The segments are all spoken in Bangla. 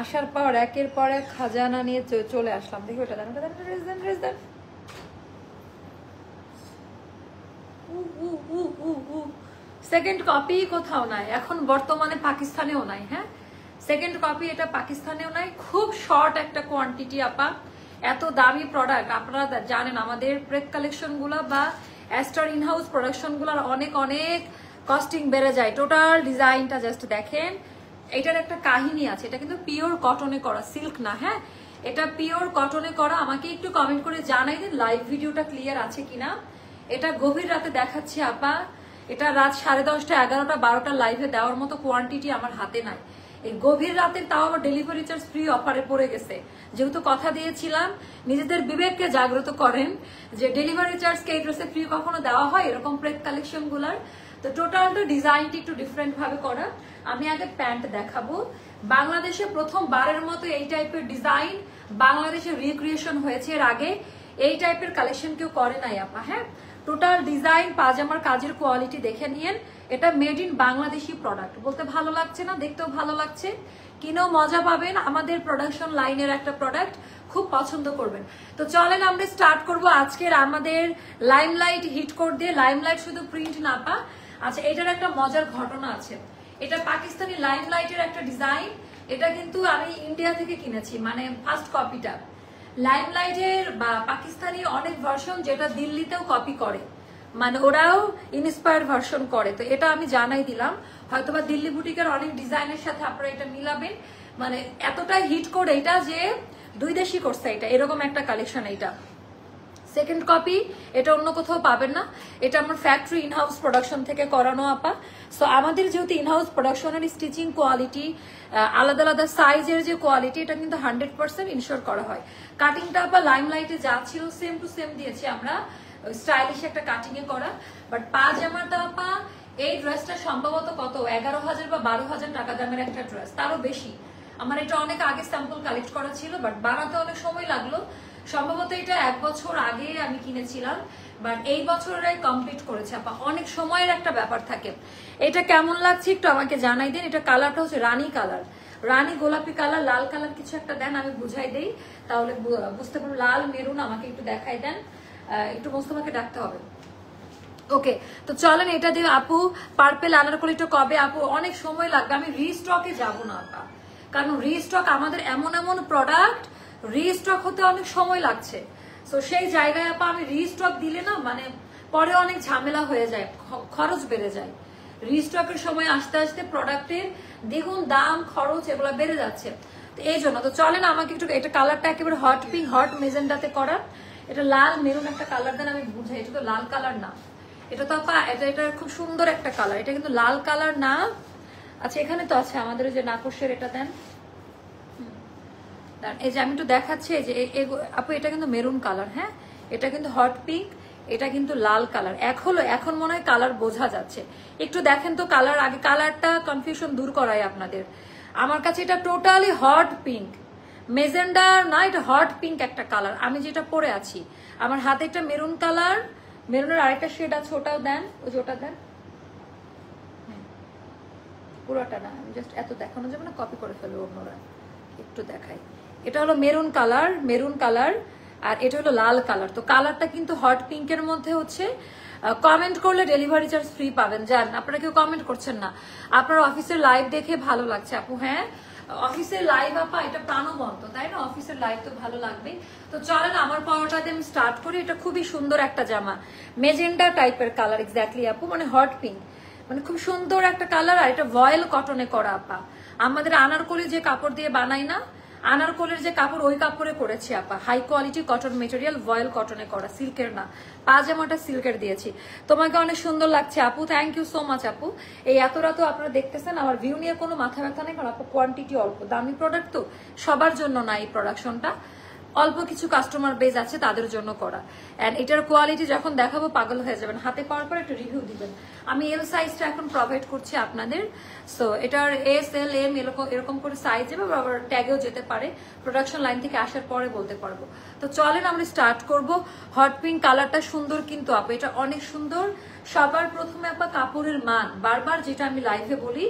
আসার পর একের পর এক খাজানা নিয়ে চলে আসলাম। দেখি ওটা দেন, সেকেন্ড কপি কোথাও নাই এখন বর্তমানে, পাকিস্তানেও নাই। হ্যাঁ, সেকেন্ড কপি এটা পাকিস্তানেও নাই। খুব শর্ট একটা কোয়ান্টিটি আপা, এত দামি প্রোডাক্ট। আপনারা জানেন আমাদের প্রেক কালেকশন গুলা বা অ্যাস্টার ইনহাউস প্রোডাকশন গুলার অনেক অনেক কস্টিং বেড়ে যায়। টোটাল ডিজাইনটা জাস্ট দেখেন, এটার একটা কাহিনী আছে। এটা কিন্তু পিওর কটনে করা, সিল্ক না। হ্যাঁ, এটা পিওর কটনে করা। আমাকে একটু কমেন্ট করে জানাই দিন লাইভ ভিডিওটা ক্লিয়ার আছে কিনা। এটা গভীর রাতে দেখাচ্ছি আপা, এটা রাত 10:30, 11টা, 12টা লাইভে দেওয়ার মতো কোয়ান্টিটি আমার হাতে নাই। এই গভীর রাতে তাও আবার ডেলিভারি চার্জ ফ্রি অফারে পড়ে গেছে। যেহেতু কথা দিয়েছিলাম, নিজেদের বিবেককে জাগ্রত করেন যে ডেলিভারি চার্জ কে ড্রেসে ফ্রি কখনো দেওয়া হয় এরকম প্রেক কালেকশন গুলার। তো টোটালটা ডিজাইনটি একটু ডিফারেন্ট ভাবে করা। আমি আগে প্যান্ট দেখাবো। বাংলাদেশে প্রথমবারের মতো এই টাইপের ডিজাইন বাংলাদেশে রিক্রিয়েশন হয়েছে। এর আগে এই টাইপের কালেকশন কেউ করে নাই আপা। হ্যাঁ, টোটাল ডিজাইন, পাজামার কাজের কোয়ালিটি দেখে নিয়েন। এটা মেড ইন বাংলাদেশি প্রোডাক্ট। বলতে ভালো লাগছে না, দেখতেও ভালো লাগছে, কিনেও মজা পাবেন। আমাদের প্রোডাকশন লাইনের একটা প্রোডাক্ট, খুব পছন্দ করবেন। তো চলেন আমরা স্টার্ট করব আজকের আমাদের লাইমলাইট হিট কোড দিয়ে। লাইমলাইট শুধু প্রিন্ট না পা। আচ্ছা, এটার একটা মজার ঘটনা আছে। এটা পাকিস্তানি লাইমলাইটের একটা ডিজাইন। এটা কিন্তু আমি ইন্ডিয়া থেকে কিনেছি, মানে ফার্স্ট কপিটা। লাইমলাইটের বা পাকিস্তানি অনেক ভার্সন যেটা দিল্লিতেও কপি করে, মানে ওরাও ইন্সপায়ার ভার্সন করে। তো এটা আমি জানাই দিলাম, হয়তোবা দিল্লি বুটিকের অনেক ডিজাইনের সাথে আপনারা এটা মিলাবেন। মানে এতটাই হিট করে এটা যে দুই দেশই করছে এটা, এরকম একটা কালেকশন। এটা সেকেন্ড কপি, এটা অন্য কোথাও পাবেন না। এটা আমার ফ্যাক্টরি ইনহাউস প্রোডাকশন থেকে করানো আপা। সো আমাদের যেহেতু ইনহাউস প্রোডাকশনের স্টিচিং কোয়ালিটি, আলাদা আলাদা সাইজের যে কোয়ালিটি, এটা কিন্তু 100% ইনশিওর করা হয়। কাটিংটা আপা লাইমলাইটে যা ছিল সেম টু সেম দিয়েছি আমরা, স্টাইলিশ একটা কাটিং এ করা। বাট পাজামাটা আপা, এই ড্রেসটা সম্ভবত কত 11,000 বা 12,000 টাকা দামের একটা ড্রেস, তারও বেশি। আমার এটা অনেক আগে স্যাম্পল কালেক্ট করা ছিল, বাট বানাতে অনেক সময় লাগলো। সম্ভবত এটা 1 বছর আগে আমি কিনেছিলাম, বাট এই বছরে কমপ্লিট করেছে আপা। অনেক সময়ের একটা ব্যাপার থাকে। এটা কেমন লাগছে একটু আমাকে জানাই দিন। এটা কালারটা হচ্ছে রানী কালার, রানী গোলাপি কালার, লাল কালার কিছু একটা দেন, আমি বুঝাই দেই তাহলে বুঝতে পারবো। লাল মেরুন আমাকে একটু দেখাই দেন, একটু মোস্তফাকে ডাকতে হবে। ওকে, তো চলেন এটা দিয়ে আপু পার্পেল আনারকলিটা কবে আপু? অনেক সময় লাগবে, আমি রিস্টকে যাব না আপা, কারণ রিস্টক আমাদের এমন এমন প্রোডাক্ট রিস্টক হতে অনেক সময় লাগছে। তো সেই জায়গায় আপা আমি রিস্টক দিলে না, মানে পরে অনেক ঝামেলা হয়ে যায়, খরচ বেড়ে যায়। রিস্টকের সময় আসতে আসতে প্রোডাক্টের দ্বিগুণ দাম, খরচ এগুলো বেড়ে যাচ্ছে। তো এই জন্য তো চলেন আমাকে একটু, এটা কালারটা একেবারে হট পিঙ্ক, হট মেজেন্ডাতে করা। এটা লাল মেরুন একটা কালার দেন, আমি বুঝাই। এটা তো লাল কালার না, এটা তো আপা এটা খুব সুন্দর একটা কালার, এটা কিন্তু লাল কালার না। আচ্ছা, এখানে তো আছে আমাদের যে নাকশের, এটা দেন। এই যে আমি একটু দেখাচ্ছি, এই যে আপু এটা কিন্তু মেরুন কালার। হ্যাঁ, এটা কিন্তু হট পিঙ্ক, এটা কিন্তু লাল কালার। এখন মনে হয় কালার বোঝা যাচ্ছে। একটু দেখেন তো কালার, আগে কালারটা কনফিউশন দূর করাই আপনাদের। আমার কাছে এটা টোটালি হট পিঙ্ক, মেজেন্ডা না, এটা হট পিঙ্ক একটা কালার। আমি যেটা পরে আছি, আমার হাতে একটা মেরুন কালার, মেরুনের আরেকটা শেড আছে, ওটাও দেন। ওই যে ওটা দেন, পুরোটা না, আমি জাস্ট এত দেখানো যাবে না, কপি করে ফেলবো অন্যরা। একটু দেখাই, এটা হলো মেরুন কালার, মেরুন কালার, আর এটা হলো লাল কালার। তো কালারটা কিন্তু হট পিঙ্কের মধ্যে হচ্ছে। কমেন্ট করলে ডেলিভারি চার্জ ফ্রি পাবেন। জান আপনারা কেউ কমেন্ট করছেন না, আপনার অফিসের লাইভ দেখে ভালো লাগছে আপু। হ্যাঁ, অফিসের লাইভ আপা, এটা প্রাণবন্ত, তাই না? অফিসের লাইভ তো ভালো লাগবে। তো চলেন আমার পরোটা দিয়ে আমি স্টার্ট করি। এটা খুবই সুন্দর একটা জামা, মেজেন্ডা টাইপের কালার এক্স্যাক্টলি আপু, মানে হট পিঙ্ক, মানে খুব সুন্দর একটা কালার। আর এটা ভয়েল কটনে করা আপা। আমাদের আনারকলি যে কাপড় দিয়ে বানাই না, আনারকলির যে কাপড়, ওই কাপড়ে করেছি আপা। হাই কোয়ালিটি কটন মেটেরিয়াল, ভয়েল কটনে করা, সিল্কের না। পাজামাটা সিল্কের দিয়েছি। তোমাকে অনেক সুন্দর লাগছে আপু, থ্যাংক ইউ সো মাচ আপু। এই এত রাতও আপনারা দেখতেছেন, আমার ভিউ নিয়ে কোনো মাথা ব্যথা নেই, কারণ আপু কোয়ান্টিটি অল্প, দামি প্রোডাক্ট তো সবার জন্য না এই প্রোডাকশনটা। অল্প কিছু কাস্টমার বেজ আছে তাদের জন্য করা। এন্ড এটার কোয়ালিটি যখন দেখাবো পাগল হয়ে যাবেন। হাতে পাওয়ার পর একটা রিভিউ দিবেন। আমি এল সাইজটা এখন প্রোভাইড করছি আপনাদের। সো এটার এস এল এম এরকম করে সাইজ যাবে, আবার ট্যাগেও যেতে পারে। প্রোডাকশন লাইন থেকে আসার পরে বলতে পারবো। তো চলেন আমরা স্টার্ট করব। হট পিঙ্ক কালারটা সুন্দর কিন্তু আপু, এটা অনেক সুন্দর। সবার প্রথমে আপা কাপড়ের মান, বারবার যেটা আমি লাইভে বলি,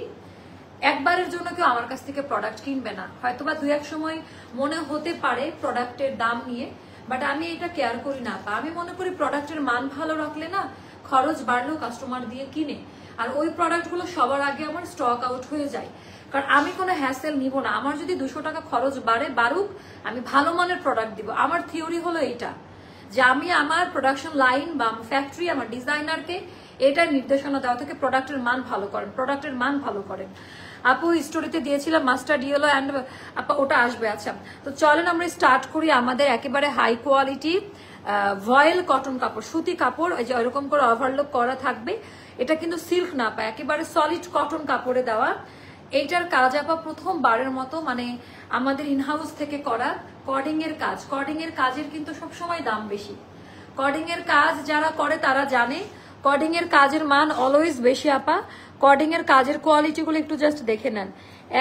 একবারের জন্য কেউ আমার কাছ থেকে প্রোডাক্ট কিনবে না, হয়তোবা 2-1 সময় মনে হতে পারে প্রোডাক্টের দাম নিয়ে, বাট আমি এটা কেয়ার করি না। আমি মনে করি প্রোডাক্টের মান ভালো রাখলে না খরচ বাড়লেও কাস্টমার দিয়ে কিনে, আর ওই প্রোডাক্টগুলো সবার আগে আমার স্টক আউট হয়ে যায়। কারণ আমি কোনো হ্যাসেল নিব না, আমার যদি 200 টাকা খরচ বাড়ুক, আমি ভালো মানের প্রোডাক্ট দিব। আমার থিওরি হলো এইটা, যে আমি আমার প্রোডাকশন লাইন বা ফ্যাক্টরি, আমার ডিজাইনারকে এটার নির্দেশনা দেওয়া থেকে প্রোডাক্টের মান ভালো করেন, প্রোডাক্টের মান ভালো করেন। আপু স্টোরিতে দিয়েছিলাম মাস্টার্ড ইয়েলো অ্যান্ড আপা ওটা আসবে। আচ্ছা, তো চলেন আমরা স্টার্ট করি আমাদের একেবারে হাই কোয়ালিটি ভয়েল কটন কাপড়, সুতি কাপড়, এই যে এরকম করে ওভারলোক করা থাকবে। এটা কিন্তু সিল্ক না পায়, একেবারে সলিড কটন কাপড়ে দেওয়া। এইটার কাজ আপা প্রথমবারের মতো মানে আমাদের ইনহাউস থেকে করা কর্ডিং এর কাজ। কর্ডিং এর কাজের কিন্তু সবসময় দাম বেশি। কর্ডিং এর কাজ যারা করে তারা জানে কর্ডিং এর কাজের মান অলওয়েজ বেশি আপা। কর্ডিং এর কাজের কোয়ালিটি গুলো একটু জাস্ট দেখে নেন,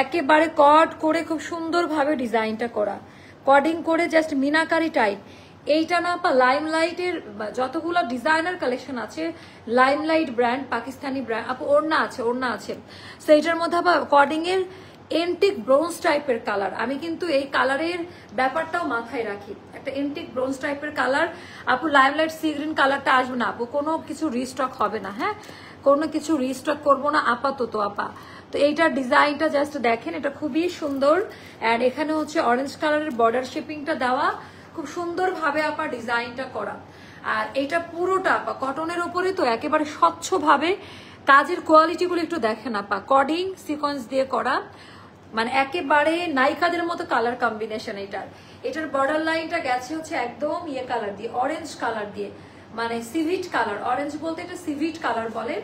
একেবারে কট করে খুব সুন্দরভাবে ডিজাইনটা করা, কর্ডিং করে জাস্ট মিনাকারি টাইপ। এইটা না আপা লাইমলাইটের যতগুলো ডিজাইনার কালেকশন আছে, লাইমলাইট ব্র্যান্ড, পাকিস্তানি ব্র্যান্ড আপু, ওড়না আছে। সো এইটার মধ্যে আপা কর্ডিং এর এন্টিক ব্রোঞ্জ টাইপের কালার, আমি কিন্তু এই কালারের ব্যাপারটাও মাথায় রাখি, একটা এন্টিক ব্রোঞ্জ টাইপের কালার। আপু লাইমলাইট সি গ্রিন কালারটা আসবে না আপু, কোনো কিছু রিস্টক হবে না, হ্যাঁ কোনো কিছু রিস্টক করবো না আপাতত আপা। তো এইটার ডিজাইনটা জাস্ট দেখেন, এটা খুবই সুন্দর। অ্যান্ড এখানে হচ্ছে অরেঞ্জ কালারের বর্ডার শেপিংটা দেওয়া, খুব সুন্দরভাবে আপা ডিজাইনটা করা। আর এটা পুরোটা আপা কটনের উপরে, তো একেবারে স্বচ্ছভাবে কাজের কোয়ালিটিগুলো একটু দেখেন আপা, কর্ডিং সিকোয়েন্স দিয়ে করা, মানে একেবারে নায়িকাদের মতো কালার কম্বিনেশন। এটার বর্ডার লাইনটা গেছে হচ্ছে একদম ইয়ে কালার দিয়ে, অরেঞ্জ কালার দিয়ে, মানে সিভিট কালার, অরেঞ্জ বলতে এটা সিভিট কালার বলে।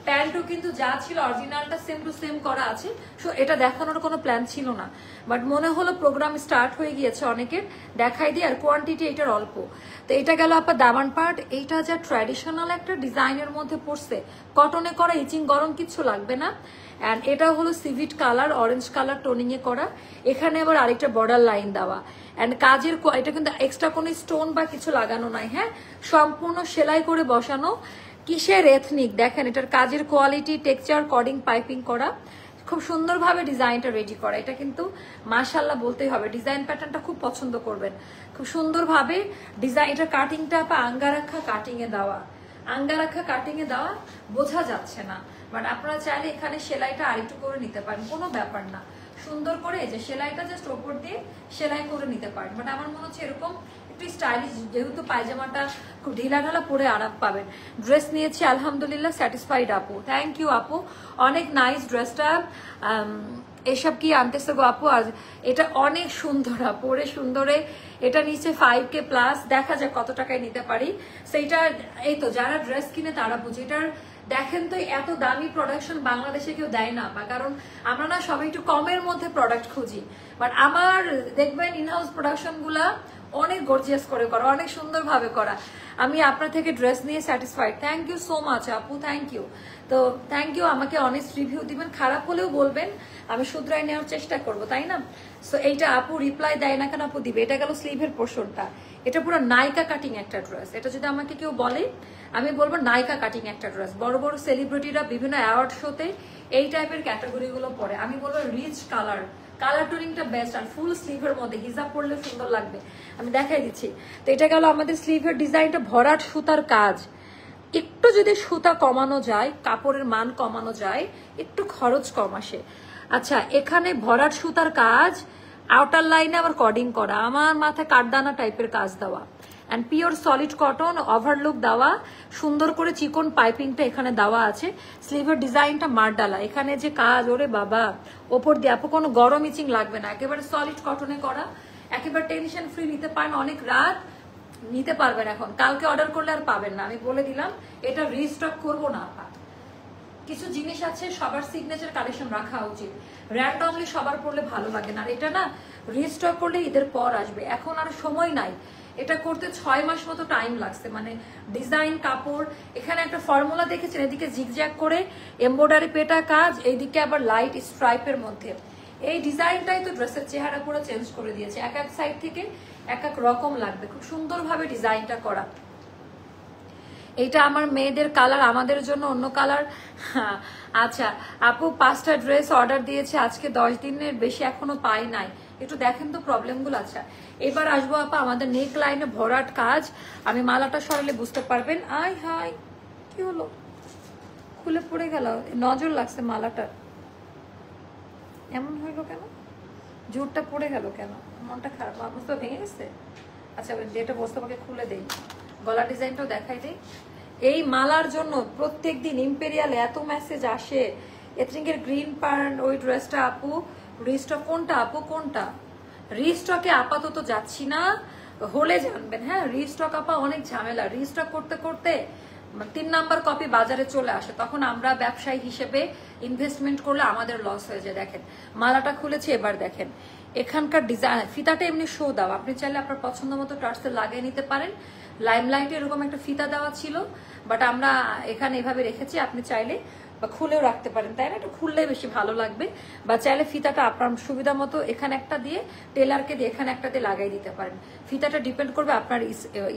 প্যান্টও কিন্তু যা ছিল অরিজিনালটা সেম টু সেম করা আছে। সো এটা দেখানোর কোনো প্ল্যান ছিল না, বাট মনে হলো প্রোগ্রাম স্টার্ট হয়ে গিয়েছে অনেকের, দেখাই দিই। আর কোয়ান্টিটি এটার অল্প। তো এটা গেল আপনার দামান পার্ট। এইটা যা ট্র্যাডিশনাল একটা ডিজাইনের মধ্যে পড়ছে, কটনে করা, ইচিং গরম কিছু লাগবে না। অ্যান্ড এটা হলো সিভিট কালার, অরেঞ্জ কালার টোনিং এ করা। এখানে আবার আরেকটা বর্ডার লাইন দেওয়া। অ্যান্ড কাজের এটা কিন্তু এক্সট্রা কোনো স্টোন বা কিছু লাগানো নাই, হ্যাঁ সম্পূর্ণ সেলাই করে বসানো। কিসের এথনিক দেখেন, এটার কাজের কোয়ালিটি, টেক্সচার, কর্ডিং, পাইপিং করা, খুব সুন্দরভাবে ডিজাইনটা রেডি করা। এটা কিন্তু মাশাআল্লাহ বলতেই হবে, ডিজাইন প্যাটার্নটা খুব পছন্দ করবেন। খুব সুন্দরভাবে ডিজাইন, এটার কাটিংটা আপা আঙ্গারাখা কাটিং এ দেওয়া, আঙ্গারাখা কাটিং এ দেওয়া, বোঝা যাচ্ছে না, বাট আপনারা চাইলে এখানে সেলাইটা আরেকটু করে নিতে পারেন, কোনো ব্যাপার না। সুন্দর করে যে সেলাইটা জাস্ট ওপর দিয়ে সেলাই করে নিতে পারেন, বাট আমার মনে হচ্ছে এরকম একটু স্টাইলিশ, যেহেতু পায়জামাটা খুব ঢিলা ঢালা পরে আরাম পাবেন। ড্রেস নিয়েছি আলহামদুলিল্লাহ, স্যাটিসফাইড আপু, থ্যাংক ইউ আপু, অনেক নাইস ড্রেসটা। এসব কি আনতেছে গো আপু? আজ এটা অনেক সুন্দর আপু, ওরে সুন্দরে। এটা নিচে 5K প্লাস, দেখা যাক কত টাকায় নিতে পারি সেইটা। এই তো যারা ড্রেস কিনে তারা বুঝে। এটার দেখেন তো এত দামি প্রোডাকশন বাংলাদেশে কেউ দেয় না, বা কারণ আমরা না সবাই একটু কমের মধ্যে প্রোডাক্ট খুঁজি, বাট আমার দেখবেন ইনহাউস প্রোডাকশন গুলা অনেক গর্জিয়াস করে করা, অনেক সুন্দরভাবে করা। আমি আপনার থেকে ড্রেস নিয়ে satisfied, thank you so much আপু, থ্যাংক ইউ। তো থ্যাংক ইউ, আমাকে অনেস্ট রিভিউ দিবেন, খারাপ হলেও বলবেন, আমি শুধরাই নেওয়ার চেষ্টা করব, তাই না? সো এইটা আপু রিপ্লাই দেয় না কেন, আপু দিবে। এটা গেল স্লিভের পোর্শনটা, এটা পুরো নায়িকা কাটিং একটা ড্রেস। এটা যদি আমাকে কেউ বলে আমি বলবো নায়িকা কাটিং একটা ড্রেস। বড় বড় সেলিব্রিটিরা বিভিন্ন অ্যাওয়ার্ড শোতে এই টাইপের ক্যাটাগরি গুলো পরে, আমি বলবো রিচ কালার, কালার টোনিংটা বেস্ট। আর ফুল স্লিভের মধ্যে হিজাব পরলে সুন্দর লাগবে, আমি দেখাই দিচ্ছি। তো এটা গেল আমাদের স্লিভের ডিজাইনটা, ভরাট সুতার কাজ। একটু যদি সুতা কমানো যায়, কাপড়ের মান কমানো যায়, একটু খরচ কম আসে। আচ্ছা, এখানে ভরাট সুতার কাজ, আউটার লাইনে আবার কর্ডিং করা, আমার মাথায় কাঠদানা টাইপের কাজ দেওয়া, and pure solid cotton, overlook দেওয়া, সুন্দর করে চিকন পাইপিংটা এখানে দেওয়া আছে। স্লিভের ডিজাইনটা মারডালা, এখানে যে কাজ, ওরে বাবা, ওপর দিয়ে আপু কোনো গরম ইচিং লাগবে না, একেবারে সলিড কটনে করা, একেবারে টেনশন ফ্রি নিতে পারেন। অনেক রাত নিতে পারবেন, এখন কালকে অর্ডার করলে আর পাবেন না, আমি বলে দিলাম। এটা রিস্টক করবো না আপা, কিছু জিনিস আছে সবার সিগনেচার কালেকশন রাখা উচিত, র্যান্ডমলি সবার পড়লে ভালো লাগে না। আর এটা না রিস্টক করলে ঈদের পর আসবে, এখন আর সময় নাই। এটা করতে 6 মাস মতো টাইম লাগছে, মানে ডিজাইন, কাপড়। এখানে একটা ফর্মুলা দেখেছেন, এদিকে জিগজ্যাগ করে এমব্রয়ডারি পেটা কাজ, এইদিকে আবার লাইট স্ট্রাইপের মধ্যে। এই ডিজাইনটাই তো ড্রেসের চেহারা পুরো চেঞ্জ করে দিয়েছে, এক এক সাইড থেকে এক এক রকম লাগবে। খুব সুন্দরভাবে ডিজাইনটা করা। এইটা আমার মেয়েদের কালার, আমাদের জন্য অন্য কালার। আচ্ছা আপু 5টা ড্রেস অর্ডার দিয়েছে আজকে 10 দিনের বেশি এখনো পাই নাই, একটু দেখেন তো প্রবলেমগুলো। আচ্ছা এবার আসবো আপা আমাদের নেক লাইনে ভরাট কাজ, আমি মালাটা সরালে বুঝতে পারবেন। আই হাই কি হলো, খুলে পড়ে গেল, নজর লাগছে মালাটার, এমন হইলো কেন, জোরটা পড়ে গেল কেন, মনটা খারাপ, বুঝতে ভেঙে গেছে। আচ্ছা যেটা বসতে আমাকে খুলে দেই, গলা ডিজাইনটাও দেখাই দেই। এই মালার জন্য প্রত্যেকদিন ইম্পেরিয়ালে এত মেসেজ আসে, এথনিকের গ্রিন প্যান্ট ওই ড্রেসটা আপু রিস্টক, কোনটা আপু কোনটা, রিস্টকে আপাতত যাচ্ছি না, হলে জানবেন। হ্যাঁ রিস্টক আপা অনেক ঝামেলা, রিস্টক করতে করতে 3 নাম্বার কপি বাজারে চলে আসে, তখন আমরা ব্যবসায়ী হিসেবে ইনভেস্টমেন্ট করলে আমাদের লস হয়ে যায়। দেখেন মালাটা খুলেছি, এবার দেখেন এখানকার ডিজাইন, ফিতাটা এমনি শো দাও, আপনি চাইলে আপনার পছন্দ মতো টার্সেল লাগিয়ে নিতে পারেন। লাইমলাইটে এরকম একটা ফিতা দেওয়া ছিল, বাট আমরা এখানে এভাবে রেখেছি, আপনি চাইলে বা খুলেও রাখতে পারেন, তাই না, একটু খুললে বেশি ভালো লাগবে, বা চাইলে ফিতাটা আপনার সুবিধা মতো এখানে একটা দিয়ে টেলারকে দিয়ে এখানে একটা দিয়ে লাগাই দিতে পারেন। ফিতাটা ডিপেন্ড করবে আপনার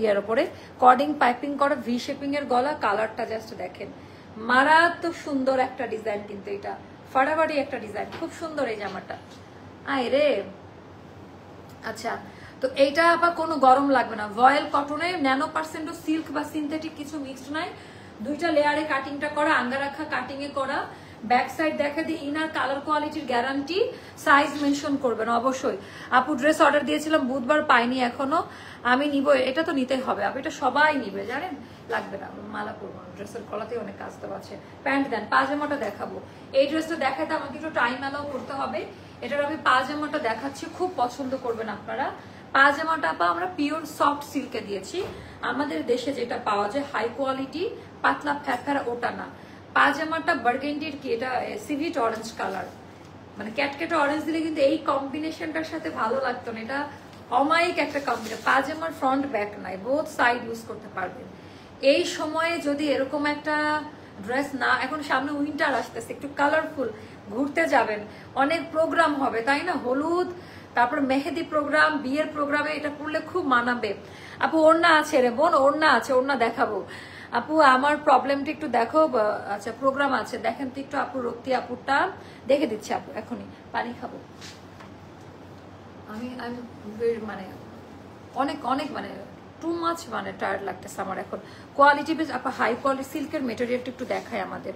ইয়ার উপরে। কর্ডিং পাইপিং করা ভি শেপিং এর গলা, কালারটা জাস্ট দেখেন, মারাত্মক সুন্দর একটা ডিজাইন, কিন্তু এটা ফাটাফাটি একটা ডিজাইন, খুব সুন্দর এই জামাটা। আয় রে আচ্ছা তো এইটা আবার কোনো গরম লাগবে না, ভয়েল কটনে ন্যানো পার্সেন্টও সিল্ক বা সিনথেটিক কিছু মিক্সড নাই, 2টা লেয়ারে কাটিংটা করা, আঙ্গারাখা কাটিং এ করা, ব্যাক সাইড দেখা দিয়ে ইনার কালার কোয়ালিটির গ্যারান্টি, সাইজ মেনশন করবেন অবশ্যই। আপু ড্রেস অর্ডার দিয়েছিলাম বুধবার, পাইনি এখনো, আমি নিব, এটা তো নিতেই হবে আপু, এটা সবাই নিবে জানেন, লাগবে না মালা করবো, ড্রেসের গলাতে অনেক কাজ দেওয়া আছে। প্যান্ট দেন, পাজামাটা দেখাবো, এই ড্রেসটা দেখাতে আমাকে একটু টাইম অ্যালাউ করতে হবে, এটার আমি পাজামাটা দেখাচ্ছি, খুব পছন্দ করবেন আপনারা। পাজামাটা আপা আমরা পিওর সফট সিল্কে দিয়েছি, আমাদের দেশে যেটা পাওয়া যায় হাই কোয়ালিটি পাতলা ফ্যাফারা ওটা না। পাজামাটা বার্গেন্ডির কি, এটা সিভিট অরেঞ্জ কালার, মানে ক্যাটকেটা অরেঞ্জ দিলে কিন্তু এই কম্বিনেশনটার সাথে ভালো লাগতো না, এটা অমায়িক একটা কম্বিনেশন। পাজামার ফ্রন্ট ব্যাক নাই, বোথ সাইড ইউজ করতে পারবেন। এই সময়ে যদি এরকম একটা ড্রেস না, এখন সামনে উইন্টার আসতেছে, একটু কালারফুল ঘুরতে যাবেন, অনেক প্রোগ্রাম হবে তাই না, হলুদ, তারপর মেহেদি প্রোগ্রাম, বিয়ের প্রোগ্রামে এটা পড়লে খুব মানাবে। আপু ওড়না আছে রে বোন, ওড়না আছে, ওড়না দেখাবো আপু, আমার প্রবলেমটা একটু দেখো। আচ্ছা প্রোগ্রাম আছে, দেখেন তো একটু আপু, রক্তি আপুরটা দেখে দিচ্ছি আপু, এখনই পানি খাবো আমি, মানে অনেক অনেক মানে টু মাছ, মানে টায়ার্ড লাগতেছে আমার এখন। কোয়ালিটি বেশ আপা, হাই কোয়ালিটি সিল্কের মেটেরিয়ালটা একটু দেখায় আমাদের,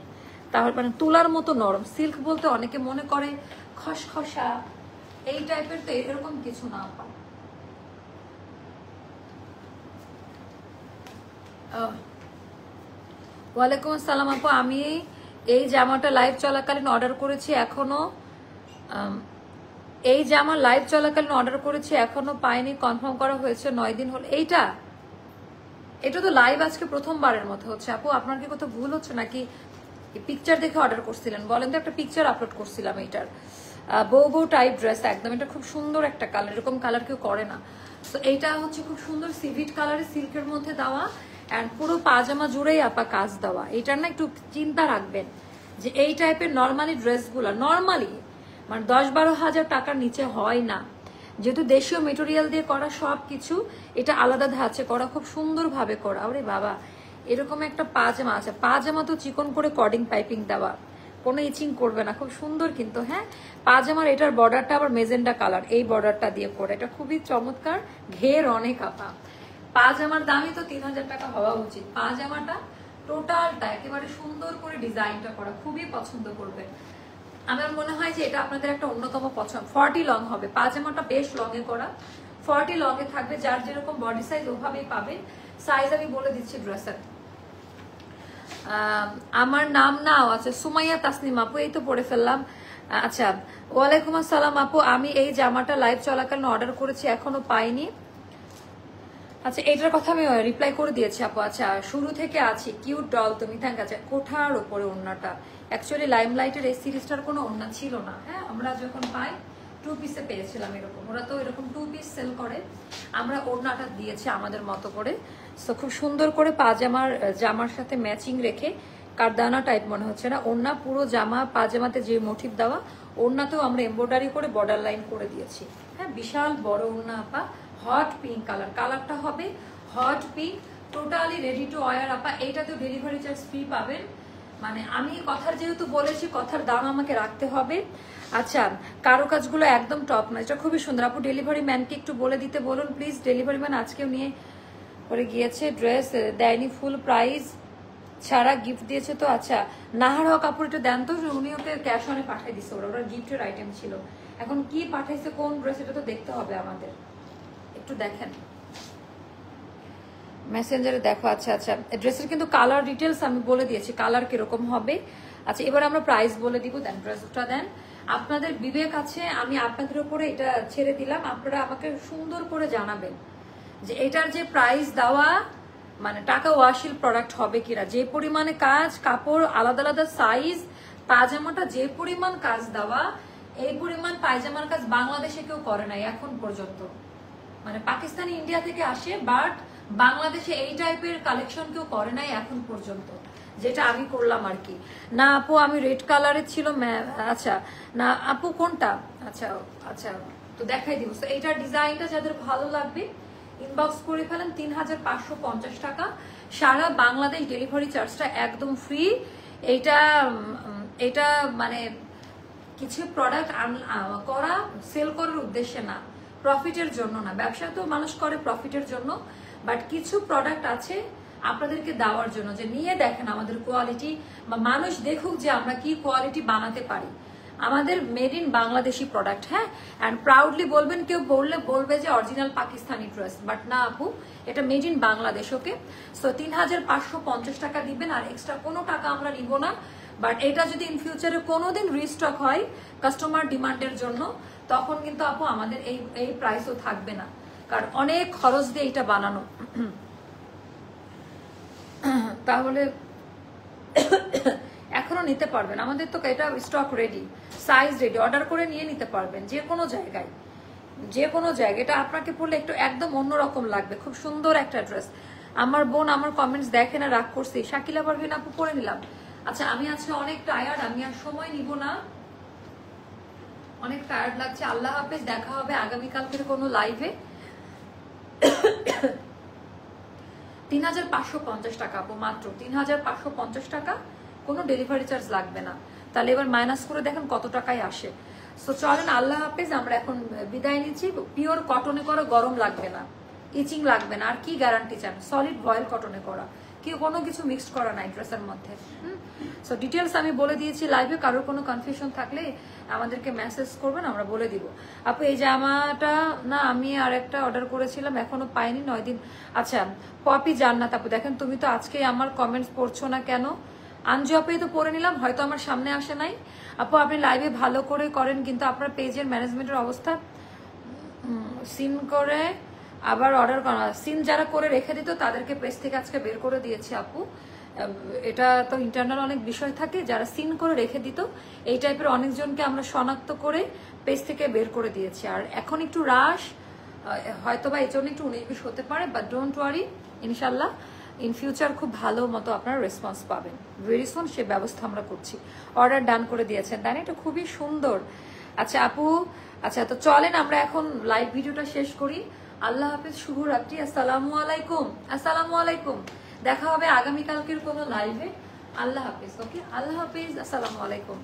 তাহলে মানে তুলার মতো নরম। সিল্ক বলতে অনেকে মনে করে খসখসা এই টাইপের, তো এরকম কিছু না আপা। ওয়ালাইকুম আসসালাম আপু, আমি এই জামাটা লাইভ চলাকালীন অর্ডার করেছি, এখনো এই জামা লাইভ চলাকালীন অর্ডার করেছি, এখনো পাইনি, কনফার্ম করা হয়েছে 9 দিন হলো। এটা তো লাইভ আজকে প্রথমবারের মতো হচ্ছে আপু, আপনার কি কোথাও ভুল হচ্ছে নাকি পিকচার দেখে অর্ডার করছিলেন বলেন তো, একটা পিকচার আপলোড করছিলাম এইটার, বউ বউ টাইপ ড্রেস একদম, এটা খুব সুন্দর একটা কালার, এরকম কালার কেউ করে না। তো এইটা হচ্ছে খুব সুন্দর সিভিট কালারের সিল্কের মধ্যে দেওয়া, অ্যান্ড পুরো পাজামা জুড়েই আপা কাজ দেওয়া। এইটার না একটু চিন্তা রাখবেন যে এই টাইপের নর্মালি ড্রেসগুলো নর্মালি মানে 10-12 হাজার টাকার নিচে হয় না, যেহেতু দেশীয় মেটেরিয়াল দিয়ে করা সব কিছু, এটা আলাদা ধাঁচে করা, খুব সুন্দরভাবে করা। ওরে বাবা এরকম একটা পাজামা আছে, পাজামা তো চিকন করে কর্ডিং পাইপিং দেওয়া, কোনো ইচিং করবে না, খুব সুন্দর কিন্তু। হ্যাঁ পাজামার এটার বর্ডারটা আবার মেজেন্ডা কালার, এই বর্ডারটা দিয়ে করে, এটা খুবই চমৎকার, ঘের অনেক আপা। পাজামার দামই তো 3000 টাকা হওয়া উচিত। পাজামাটা টোটালটা একেবারে সুন্দর করে ডিজাইনটা করা, খুবই পছন্দ করবেন। আমার মনে হয় যে এটা আপনাদের একটা অন্যতম পছন্দ। 40 লং হবে, পাজামাটা বেশ লং এ করা, 40 লং এ থাকবে, যার যেরকম বডি সাইজ ওভাবেই পাবেন। সাইজ আমি বলে দিচ্ছি ড্রেসের। আমার নাম না আছে সুমাইয়া তাসনিম আপু, এই তো পড়ে ফেললাম। আচ্ছা ওয়ালাইকুম আসসালাম আপু, আমি এই জামাটা লাইভ চলাকালীন অর্ডার করেছি, এখনো পাইনি। আচ্ছা এইটার কথা আমি রিপ্লাই করে দিয়েছি আপু। আচ্ছা শুরু থেকে আছি, কিউট ডল তুমি, থ্যাংক। আছে কোঠার ওপরে ওড়নাটা, অ্যাকচুয়ালি লাইমলাইটের এই সিরিজটার কোনো ওড়না ছিল না। হ্যাঁ আমরা যখন পাই 2 পিসে পেয়েছিলাম এরকম, ওরা তো এরকম 2 পিস সেল করে, আমরা ওড়নাটা দিয়েছি আমাদের মতো করে। সো খুব সুন্দর করে জামার সাথে ম্যাচিং রেখে, কারদানা টাইপ মনে হচ্ছে না, ওড়না পুরো জামা পাজামাতে যে মোটিভ দেওয়া, ওড়নাতেও আমরা এমব্রয়ডারি করে বর্ডার লাইন করে দিয়েছি। হ্যাঁ বিশাল বড় ওড়না আপা, হট পিঙ্ক কালার, কালারটা হবে hot pink, totally ready to wire আপা। এইটাতেও ডেলিভারি চার্জ ফ্রি পাবেন, মানে আমি কথার যেহেতু বলেছি, কথার দাম আমাকে রাখতে হবে। আচ্ছা, কারো কাজগুলো একদম টপ না, এটা খুবই সুন্দর। আপু ডেলিভারি ম্যানকে একটু বলে দিতে বলুন প্লিজ। ডেলিভারি ম্যান আজকেও নিয়ে করে গিয়েছে, ড্রেস দেয়নি, ফুল প্রাইস ছাড়া গিফট দিয়েছে তো। আচ্ছা, নাহার হক কাপড় একটু দেন তো, উনি ওকে ক্যাশ অনে পাঠিয়ে দিচ্ছে, ওরা গিফটের আইটেম ছিল। এখন কি পাঠাইছে, কোন ড্রেস, এটা তো দেখতে হবে আমাদের, একটু দেখেন মেসেঞ্জারে দেখো। আচ্ছা আচ্ছা, ড্রেসের কিন্তু কালার ডিটেলস আমি বলে দিয়েছি, কালার কিরকম হবে। আচ্ছা, এবার আমরা প্রাইস বলে দিব, দেন ড্রেসটা দেন। আপনাদের বিবেক আছে, আমি আপনাদের উপরে এটা ছেড়ে দিলাম, আপনারা আমাকে সুন্দর করে জানাবেন যে এটার যে প্রাইস দেওয়া মানে টাকা ওয়াশিল প্রোডাক্ট হবে কিনা। যে পরিমাণে কাজ, কাপড় আলাদা আলাদা সাইজ, পায়জামাটা যে পরিমাণ কাজ দেওয়া, এই পরিমাণ পায়জামার কাজ বাংলাদেশে কেউ করে নাই এখন পর্যন্ত। মানে পাকিস্তানি ইন্ডিয়া থেকে আসে, বাট বাংলাদেশে এই টাইপের কালেকশন কেউ করে নাই এখন পর্যন্ত, যেটা আমি করলাম আর কি। না আপু আমি রেড কালারের ছিল। আচ্ছা না আপু কোনটা? আচ্ছা আচ্ছা, তো দেখাই দিব। এইটার ডিজাইনটা যাদের ভালো লাগবে ইনবক্স করে ফেলেন। 3550 টাকা, সারা বাংলাদেশ ডেলিভারি চার্জটা একদম ফ্রি। এইটা এটা মানে কিছু প্রোডাক্ট করা সেল করার উদ্দেশ্যে না, প্রফিটের জন্য না। ব্যবসা তো মানুষ করে প্রফিটের জন্য, বাট কিছু প্রোডাক্ট আছে আপনাদেরকে দেওয়ার জন্য, যে নিয়ে দেখেন আমাদের কোয়ালিটি, বা মানুষ দেখুক যে আমরা কি কোয়ালিটি বানাতে পারি। আমাদের মেড ইন বাংলাদেশি প্রোডাক্ট, হ্যাঁ, অ্যান্ড প্রাউডলি বলবেন। কেউ বলবে যে অরিজিনাল পাকিস্তানি ড্রেস, বাট না আপু, এটা made in Bangladesh. Okay, so 3550 টাকা দিবেন, আর এক্সট্রা কোনো টাকা আমরা নিব না। বাট এটা যদি ইন ফিউচারে কোনোদিন রিস্টক হয় কাস্টমার ডিমান্ডের জন্য, তখন কিন্তু আপু আমাদের এই প্রাইসও থাকবে না, কারণ অনেক খরচ দিয়ে এটা বানানো। তাহলে এখনো নিতে পারবেন, আমাদের তো এটা stock ready, size ready, order করে নিয়ে নিতে পারবেন যে কোনো জায়গায়, যে কোনো জায়গায়। এটা আপনাকে পড়লে একটু একদম অন্যরকম লাগবে, খুব সুন্দর একটা ড্রেস। আমার বোন আমার কমেন্টস দেখে না, রাগ করছি। শাকিলা পারভিন আপু পরে নিলাম। আচ্ছা, আমি আজকে অনেক টায়ার্ড, আমি আর সময় নিব না, অনেক টায়ার্ড লাগছে। আল্লাহ হাফেজ, দেখা হবে আগামীকালকের কোনো লাইভে। 3550 টাকা আপু, মাত্র 3550 টাকা, কোনো ডেলিভারি চার্জ লাগবে না। তাহলে এবার মাইনাস করে দেখেন কত টাকায় আসে। সো চলেন, আল্লাহ হাফেজ, আমরা এখন বিদায় নিচ্ছি। পিওর কটনে করা, গরম লাগবে না, ইচিং লাগবে না। আর কি গ্যারান্টি চান? সলিড ভয়েল কটনে করা, কেউ কোনো কিছু মিক্সড করা নাই ড্রেসের মধ্যে। সো ডিটেলস আমি বলে দিয়েছি লাইভে, কারোর কোনো কনফিউশন থাকলে আমাদেরকে মেসেজ করবেন, আমরা বলে দিব। আপু এই জামাটা না আমি আর একটা অর্ডার করেছিলাম, এখনো পাইনি, 9 দিন। আচ্ছা পপি জান্নাত আপু, দেখেন তুমি তো আজকে আমার কমেন্টস পড়ছো না কেন? আনজু আপু তো পড়ে নিলাম, হয়তো আমার সামনে আসে নাই। আপু আপনি লাইভে ভালো করে করেন, কিন্তু আপনার পেজের ম্যানেজমেন্টের অবস্থা সিন করে আবার অর্ডার করা, সিন যারা করে রেখে দিত তাদেরকে পেজ থেকে আজকে বের করে দিয়েছি আপু। এটা তো ইন্টারনাল অনেক বিষয় থাকে, যারা সিন করে রেখে দিত এই টাইপের অনেকজনকে আমরা শনাক্ত করে পেজ থেকে বের করে দিয়েছি। আর এখন একটু রাশ, হয়তো বা এই জন্য একটু 19-20 হতে পারে, বাট ডোন্ট ওয়ারি, ইনশাল্লাহ ইন ফিউচার খুব ভালো মতো আপনারা রেসপন্স পাবেন ভেরি সুন, সে ব্যবস্থা আমরা করছি। অর্ডার ডান করে দিয়েছেন, তাই না? এটা খুবই সুন্দর। আচ্ছা আপু, আচ্ছা তো চলেন আমরা এখন লাইভ ভিডিওটা শেষ করি। আল্লাহ হাফিজ, শুভরাত্রি, আসসালামু আলাইকুম। আসসালামু আলাইকুম, দেখা হবে আগামীকালকের কোনো লাইভে। আল্লাহ হাফিজ। ওকে, আল্লাহ হাফিজ, আসসালামু আলাইকুম।